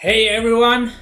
Hey everyone!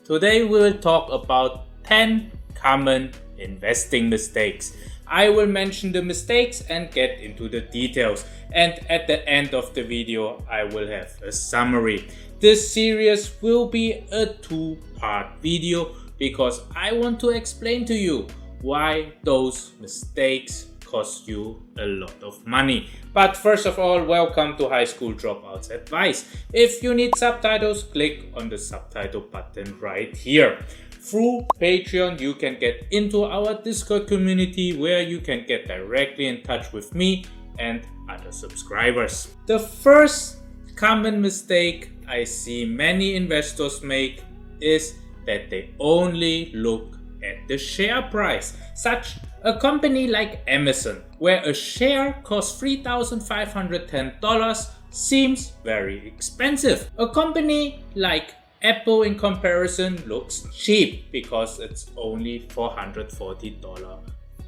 Today we will talk about 10 common investing mistakes. I will mention the mistakes and get into the details, and at the end of the video I will have a summary. This series will be a two-part video because I want to explain to you why those mistakes cost you a lot of money. But first of all, welcome to High School Dropouts Advice. If you need subtitles, click on the subtitle button right here. Through Patreon, you can get into our Discord community where you can get directly in touch with me and other subscribers. The first common mistake I see many investors make is that they only look at the share price. Such a company like Amazon, where a share costs $3,510, seems very expensive. A company like Apple in comparison looks cheap because it's only $440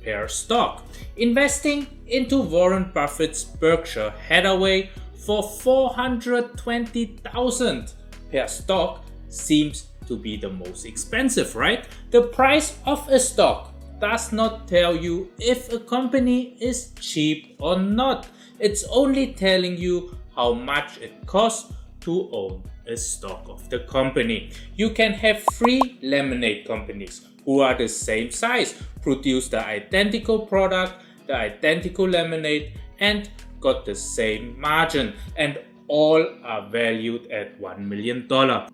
per stock. Investing into Warren Buffett's Berkshire Hathaway for $420,000 per stock seems to be the most expensive, right? The price of a stock does not tell you if a company is cheap or not. It's only telling you how much it costs to own a stock of the company. You can have three lemonade companies who are the same size, produce the identical product, the identical lemonade, and got the same margin, and all are valued at $1 million.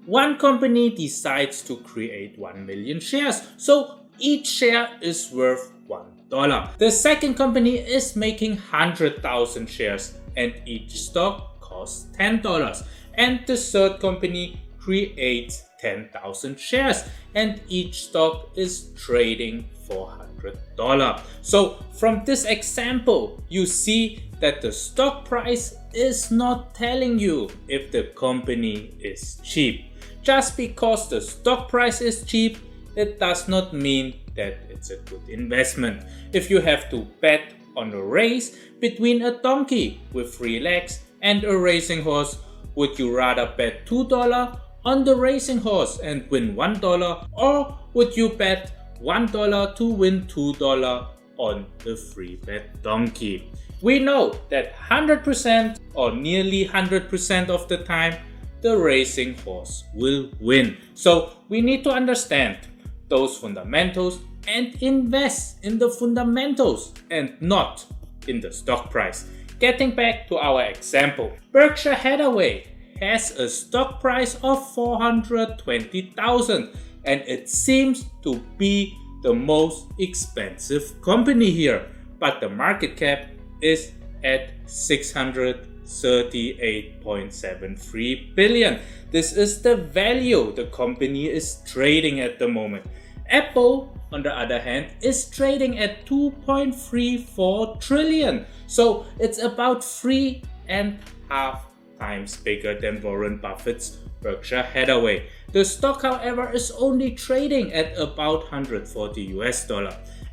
One company decides to create 1 million shares, so each share is worth $1. The second company is making 100,000 shares and each stock costs $10. And the third company creates 10,000 shares and each stock is trading for $100. So from this example, you see that the stock price is not telling you if the company is cheap. Just because the stock price is cheap, it does not mean that it's a good investment. If you have to bet on a race between a donkey with 3 legs and a racing horse, would you rather bet $2 on the racing horse and win $1, or would you bet $1 to win $2 on the free bet donkey? We know that 100% or nearly 100% of the time the racing horse will win. So we need to understand those fundamentals and invest in the fundamentals and not in the stock price. Getting back to our example, Berkshire Hathaway has a stock price of $420,000 and it seems to be the most expensive company here, but the market cap is at $638.73 billion. This is the value the company is trading at the moment. Apple, on the other hand, is trading at 2.34 trillion. So it's about 3.5 times bigger than Warren Buffett's Berkshire Hathaway. The stock, however, is only trading at about $140 US.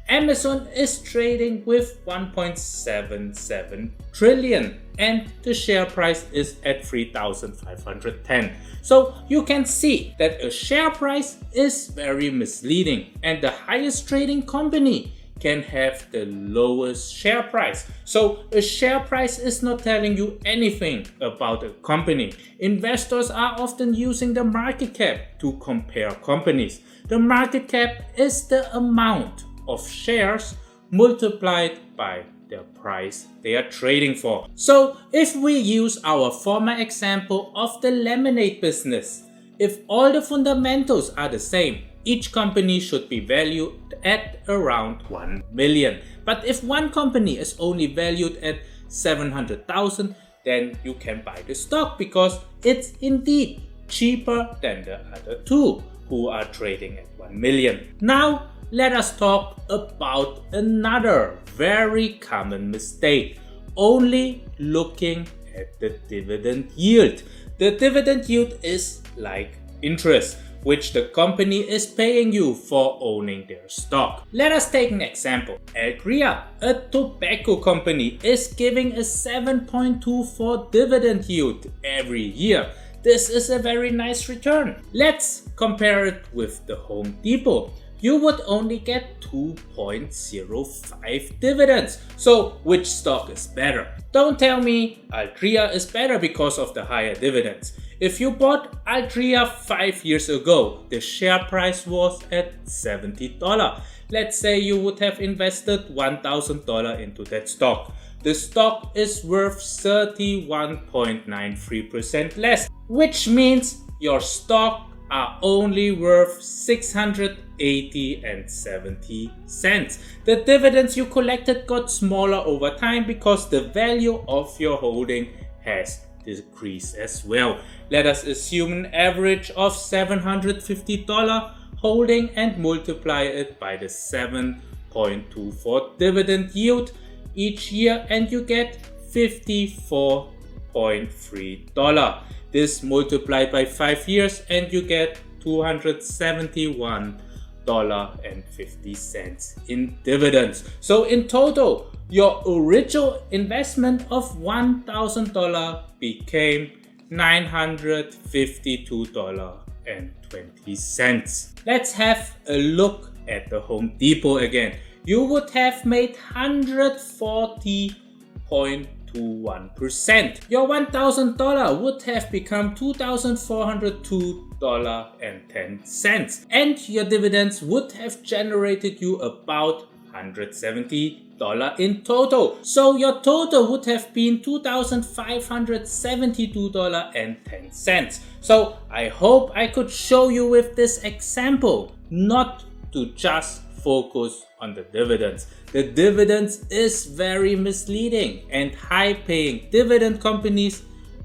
Amazon is trading with 1.77 trillion and the share price is at 3,510. So you can see that a share price is very misleading and the highest trading company can have the lowest share price. So a share price is not telling you anything about a company. Investors are often using the market cap to compare companies. The market cap is the amount of shares multiplied by the price they are trading for. So if we use our former example of the lemonade business, if all the fundamentals are the same, each company should be valued at around 1 million. But if one company is only valued at 700,000, then you can buy the stock because it's indeed cheaper than the other two who are trading at 1 million. Now let us talk about another very common mistake, only looking at the dividend yield. The dividend yield is like interest, which the company is paying you for owning their stock. Let us take an example. Agria, a tobacco company, is giving a 7.24 dividend yield every year. this is a very nice return. Let's compare it with the Home Depot. You would only get 2.05 dividends. So which stock is better? Don't tell me Altria is better because of the higher dividends. If you bought Altria 5 years ago, the share price was at $70. Let's say you would have invested $1,000 into that stock. The stock is worth 31.93% less, which means your stock are only worth 680.70 cents. The dividends you collected got smaller over time because the value of your holding has decreased as well. Let us assume an average of $750 holding and multiply it by the 7.24 dividend yield each year and you get $54.3. This multiplied by 5 years and you get $271.50 in dividends. So in total, your original investment of $1,000 became $952.20. Let's have a look at the Home Depot again. You would have made 140.21%. Your $1,000 would have become $2,402.10, and your dividends would have generated you about $170 in total. So your total would have been $2,572.10. So I hope I could show you with this example not to just focus on the dividends. The dividends is very misleading and high-paying dividend companies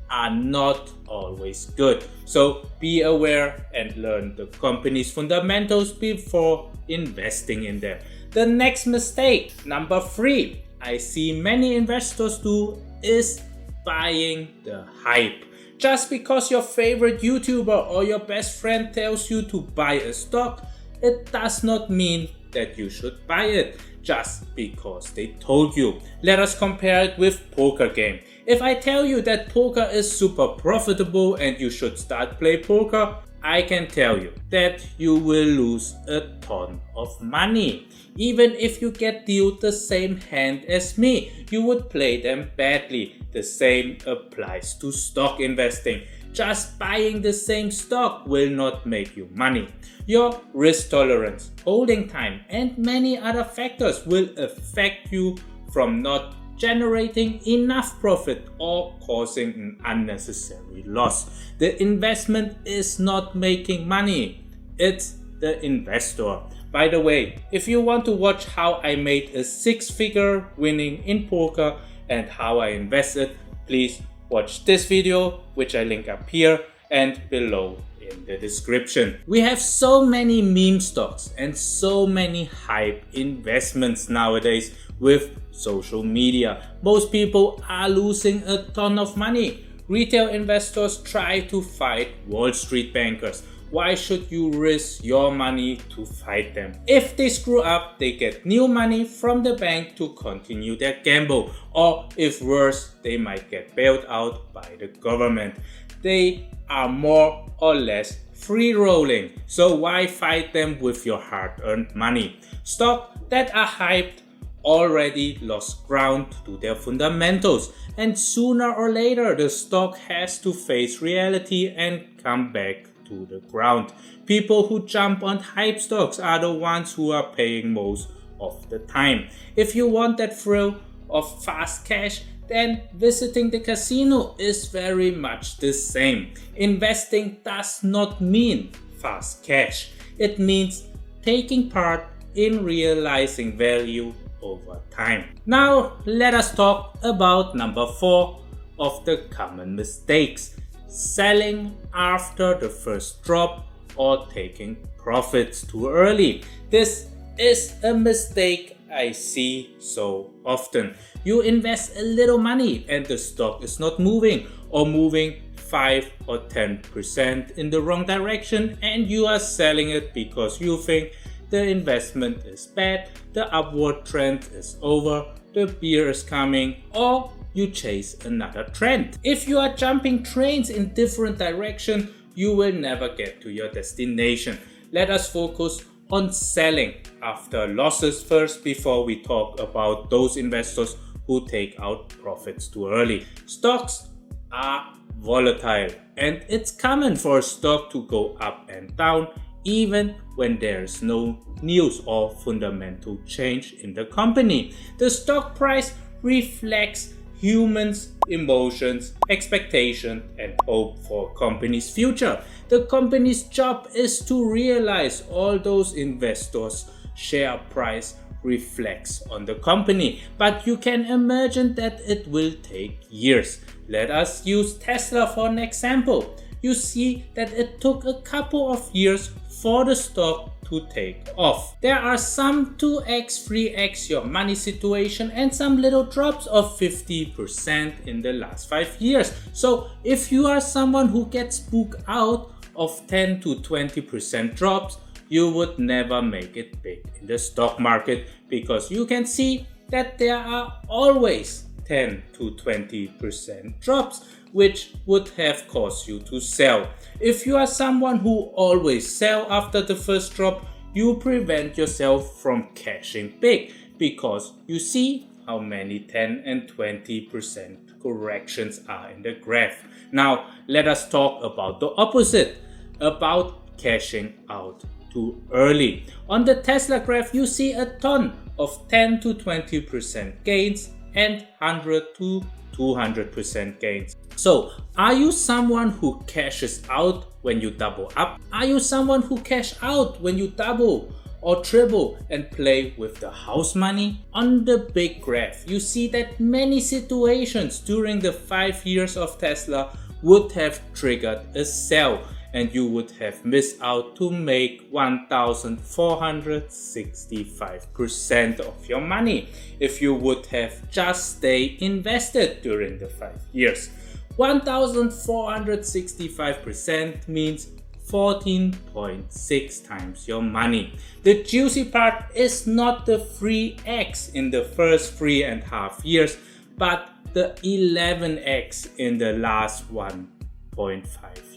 are not always good. So be aware and learn the company's fundamentals before investing in them. The next mistake, number 3, I see many investors do is buying the hype. Just because your favorite YouTuber or your best friend tells you to buy a stock, it does not mean that you should buy it just because they told you. Let us compare it with poker game. If I tell you that poker is super profitable and you should start play poker, I can tell you that you will lose a ton of money. Even if you get dealt the same hand as me, you would play them badly. The same applies to stock investing. Just buying the same stock will not make you money. Your risk tolerance, holding time, and many other factors will affect you from not generating enough profit or causing an unnecessary loss. The investment is not making money, it's the investor. By the way, if you want to watch how I made a 6-figure winning in poker and how I invested, please watch this video, which I link up here and below in the description. We have so many meme stocks and so many hype investments nowadays with social media. Most people are losing a ton of money. Retail investors try to fight Wall Street bankers. Why should you risk your money to fight them? If they screw up, they get new money from the bank to continue their gamble. Or if worse, they might get bailed out by the government. They are more or less free rolling. So why fight them with your hard-earned money? Stocks that are hyped already lost ground to their fundamentals, and sooner or later the stock has to face reality and come back to the ground. People who jump on hype stocks are the ones who are paying most of the time. If you want that thrill of fast cash, then visiting the casino is very much the same. Investing does not mean fast cash. It means taking part in realizing value over time. Now let us talk about number 4 of the common mistakes. Selling after the first drop or taking profits too early. This is a mistake I see so often. You invest a little money and the stock is not moving or moving 5 or 10% in the wrong direction, and you are selling it because you think the investment is bad, the upward trend is over, the beer is coming, or you chase another trend. If you are jumping trains in different directions, you will never get to your destination. Let us focus on selling after losses first before we talk about those investors who take out profits too early. Stocks are volatile, and it's common for a stock to go up and down even when there's no news or fundamental change in the company. The stock price reflects humans' emotions, expectation, and hope for a company's future. The company's job is to realize all those investors' share price reflects on the company, but you can imagine that it will take years. Let us use Tesla for an example. You see that it took a couple of years for the stock to take off. There are some 2x, 3x your money situation and some little drops of 50% in the last 5 years. So if you are someone who gets spooked out of 10 to 20% drops, you would never make it big in the stock market, because you can see that there are always 10 to 20% drops, which would have caused you to sell. If you are someone who always sell after the first drop, you prevent yourself from cashing big, because you see how many 10 and 20% corrections are in the graph. Now let us talk about the opposite, about cashing out too early. On the Tesla graph, you see a ton of 10 to 20% gains and 100 to 200% gains. So, are you someone who cashes out when you double up? Are you someone who cash out when you double or triple and play with the house money? On the big graph, you see that many situations during the 5 years of Tesla would have triggered a sell, and you would have missed out to make 1,465% of your money if you would have just stayed invested during the 5 years. 1,465% means 14.6 times your money. The juicy part is not the 3x in the first 3.5 years, but the 11x in the last 1.5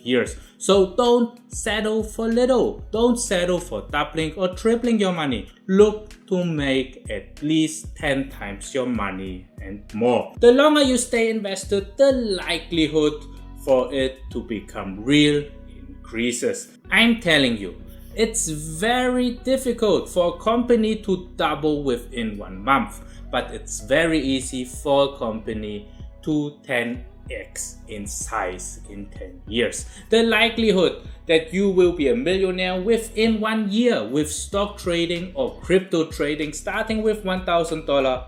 years. So don't settle for little. Don't settle for doubling or tripling your money. Look to make at least 10 times your money and more. The longer you stay invested, the likelihood for it to become real increases. I'm telling you, it's very difficult for a company to double within 1 month, but it's very easy for a company to 10x in size in 10 years. The likelihood that you will be a millionaire within 1 year with stock trading or crypto trading starting with $1,000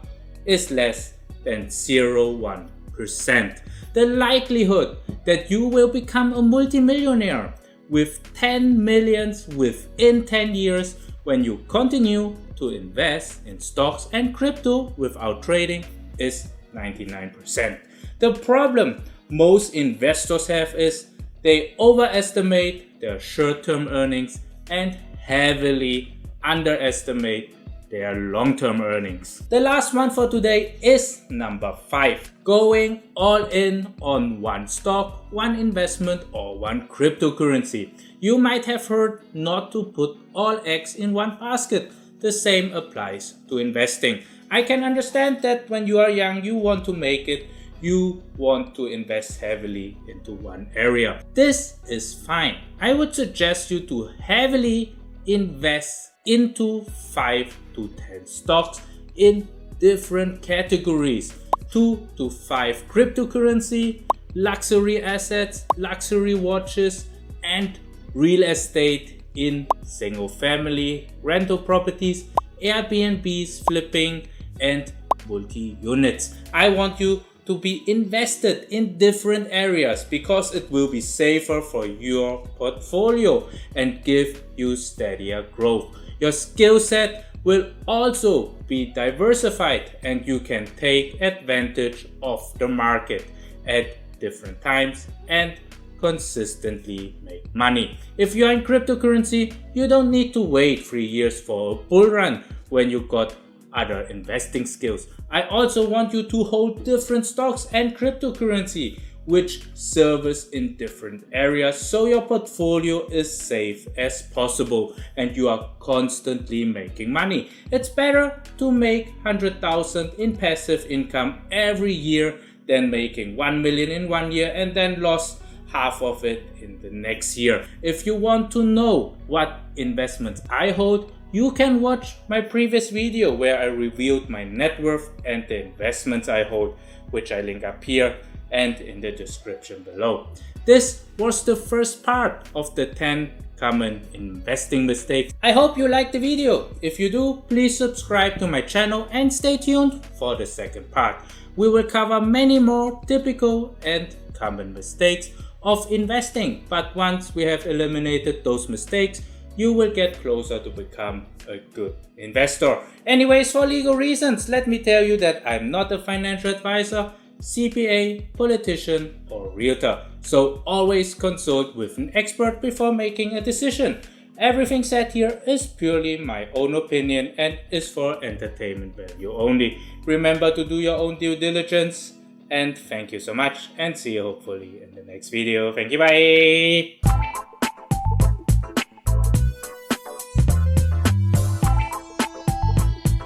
is less than 0.1%. The likelihood that you will become a multimillionaire with 10 millions within 10 years when you continue to invest in stocks and crypto without trading is 99%. The problem most investors have is they overestimate their short-term earnings and heavily underestimate their long-term earnings. The last one for today is number 5. Going all in on one stock, one investment, or one cryptocurrency. You might have heard not to put all eggs in one basket. The same applies to investing. I can understand that when you are young, you want to make it. You want to invest heavily into one area. This is fine. I would suggest you to heavily invest into 5 to 10 stocks in different categories. 2 to 5 cryptocurrency, luxury assets, luxury watches, and real estate in single family, rental properties, Airbnbs, flipping, and multi-units. I want you to be invested in different areas because it will be safer for your portfolio and give you steadier growth. Your skill set will also be diversified and you can take advantage of the market at different times and consistently make money. If you are in cryptocurrency, you don't need to wait 3 years for a bull run when you got other investing skills. I also want you to hold different stocks and cryptocurrency, which service in different areas, so your portfolio is safe as possible and you are constantly making money. It's better to make 100,000 in passive income every year than making 1 million in 1 year and then lost half of it in the next year. If you want to know what investments I hold, you can watch my previous video where I reviewed my net worth and the investments I hold, which I link up here and in the description below. This was the first part of the 10 common investing mistakes. I hope you liked the video. If you do, please subscribe to my channel and stay tuned for the second part. We will cover many more typical and common mistakes of investing, but once we have eliminated those mistakes, you will get closer to become a good investor. Anyways, for legal reasons, let me tell you that I'm not a financial advisor, CPA, politician, or realtor. So always consult with an expert before making a decision. Everything said here is purely my own opinion and is for entertainment value only. Remember to do your own due diligence. And thank you so much and see you hopefully in the next video. Thank you, bye!